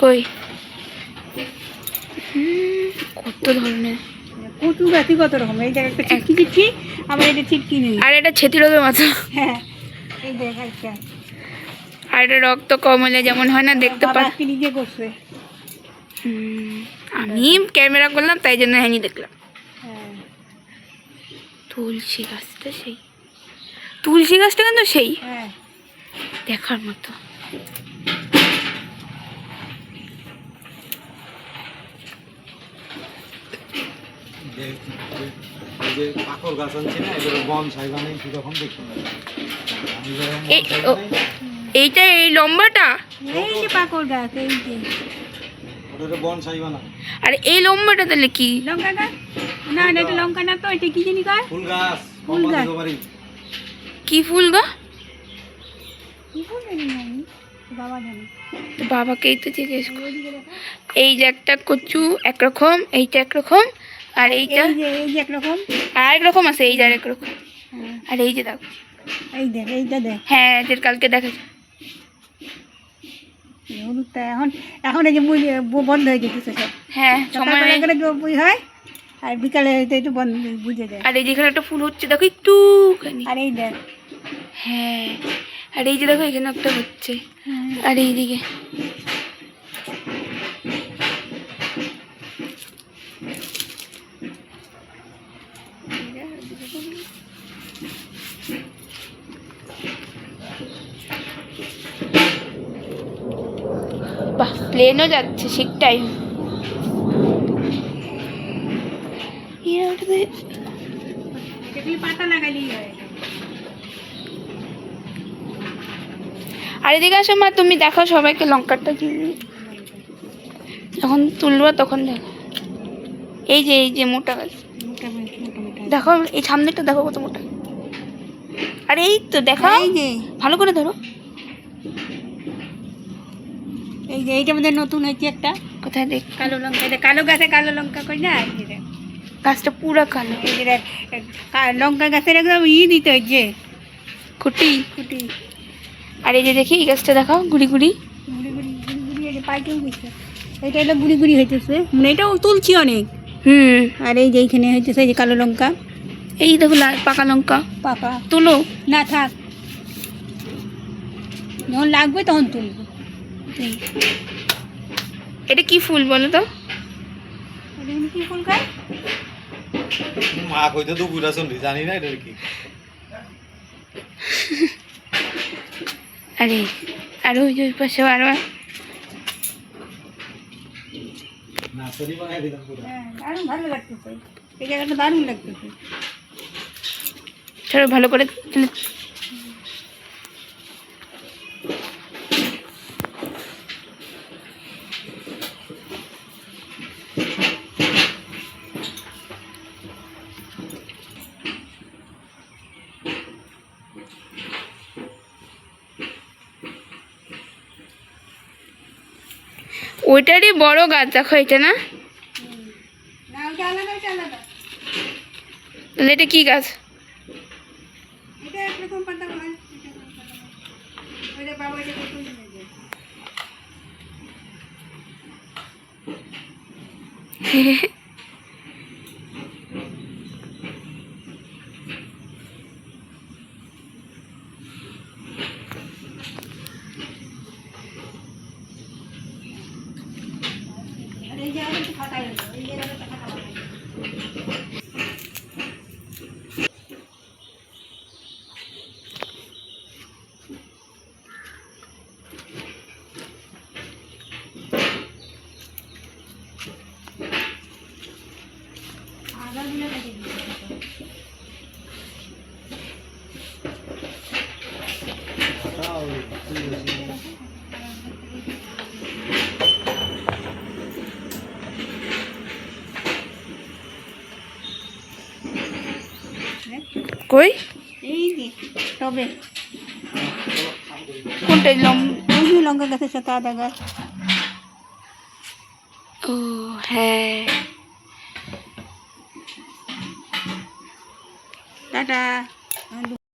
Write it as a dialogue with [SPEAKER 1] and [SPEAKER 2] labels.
[SPEAKER 1] কই কত ধরনের
[SPEAKER 2] কচু গাছই কত রকম। এই দেখ একটা ছিটকি ছিটকি, আবার এটা ছিটকি নেই,
[SPEAKER 1] আর এটা ছেতিরোগের মতো।
[SPEAKER 2] হ্যাঁ এই দেখ একটা,
[SPEAKER 1] আর এটা রক্ত কম হলে যেমন হয় না দেখতে
[SPEAKER 2] বাবা নিজে করছে।
[SPEAKER 1] আমি ক্যামেরা করলাম তাই জন্য হ্যানি দেখলাম।
[SPEAKER 2] হ্যাঁ
[SPEAKER 1] তুলসী গাছটা সেই, তুলসী গাছটা কিন্তু সেই
[SPEAKER 2] হ্যাঁ
[SPEAKER 1] দেখার মতো। এইটা এই লম্বাটা,
[SPEAKER 2] এই যে পাকড় গাছ, এই যে
[SPEAKER 1] আর এই লম্বাটা তাহলে কি?
[SPEAKER 2] লঙ্কা গাছ না, এটা লঙ্কা না তো, এটা কি জানি গাছ, ফুল গাছ। ফুল গাছ
[SPEAKER 1] কি ফুল গো?
[SPEAKER 2] কি ফুল জানি না আমি, বাবা জানে।
[SPEAKER 1] বাবাকেই তো জিজ্ঞেস করি। এই যে একটা কচু একরকম, এইটা একরকম, আর এইটা
[SPEAKER 2] এই যে একরকম,
[SPEAKER 1] আর একরকম আছে, এই যে আর একরকম, আর এই যে দেখো,
[SPEAKER 2] এই দেখ এইটা দেখ,
[SPEAKER 1] হ্যাঁ যে কালকে দেখেছি।
[SPEAKER 2] হলুদটা এখন এখন এই যে বন্ধ হয়ে যেতেছে সব।
[SPEAKER 1] হ্যাঁ সময়
[SPEAKER 2] সকালবেলা করে বই হয়, আর বিকালে হয়তো একটু বন্ধ বুঝে যায়।
[SPEAKER 1] আর এই যেখানে একটা ফুল হচ্ছে দেখো একটু,
[SPEAKER 2] আর এই দেখ,
[SPEAKER 1] হ্যাঁ আর এই যে দেখো এখানে একটা হচ্ছে, আর এইদিকে বাহ প্লেনও যাচ্ছে ঠিক টাইম।
[SPEAKER 2] পাতা লাগালেই হয়।
[SPEAKER 1] আর এদিকে আসো মা, তুমি দেখো সবাইকে লঙ্কাটা যখন তুলবো তখন দেখো। এই যে মোটা গাছ দেখো, এই সামনেটা দেখো কত মোটা। আর এই তো দেখো,
[SPEAKER 2] এই যে
[SPEAKER 1] ভালো করে ধরো,
[SPEAKER 2] এই যে এইটা আমাদের নতুন হয়েছে একটা,
[SPEAKER 1] কোথায় দেখ,
[SPEAKER 2] কালো লঙ্কা। এটা কালো গাছে কালো লঙ্কা কই না, এই যে দেখ
[SPEAKER 1] গাছটা পুরো কালো।
[SPEAKER 2] এই যে দেখ, লঙ্কা গাছের একদম দিতে হচ্ছে
[SPEAKER 1] খুঁটি।
[SPEAKER 2] খুঁটি।
[SPEAKER 1] আর এই যে দেখি এই গাছটা দেখাও, গুড়ি গুড়ি
[SPEAKER 2] গুড়ি গুড়ি গুড়ি গুড়ি, এই যে পাইকেও গেছে, এটা হলো গুড়ি গুড়ি হইতেছে, মানে এটাও তুলছি অনেক। আর এই যে এইখানে হইতেছে এই যে কালো লঙ্কা,
[SPEAKER 1] এই দেখো পাকা লঙ্কা
[SPEAKER 2] পাকা।
[SPEAKER 1] তুলো
[SPEAKER 2] না থাক, যখন লাগবে তখন তুলবো।
[SPEAKER 1] এটা কি ফুল বলো তো?
[SPEAKER 2] কি ফুল গাছ?
[SPEAKER 3] মা কইতে তো বুড়া শুনলি, জানি না এটা কি।
[SPEAKER 1] আরে আর ওই যে পাশে আরো
[SPEAKER 3] নার্সারি বানাই দিলাম পুরো।
[SPEAKER 2] হ্যাঁ দারুণ ভালো লাগতেছে, এই জায়গাটা দারুণ লাগতেছে।
[SPEAKER 1] চলো ভালো করে ওইটারই বড় গাছ দেখো, এটা না? তাহলে এটা কি গাছ? কই
[SPEAKER 2] এই যে তবে
[SPEAKER 1] কোনটাই
[SPEAKER 2] লঙ্কা গাছের সাথে আদা গাছ।
[SPEAKER 1] ও হ্যাঁ,
[SPEAKER 2] টাটা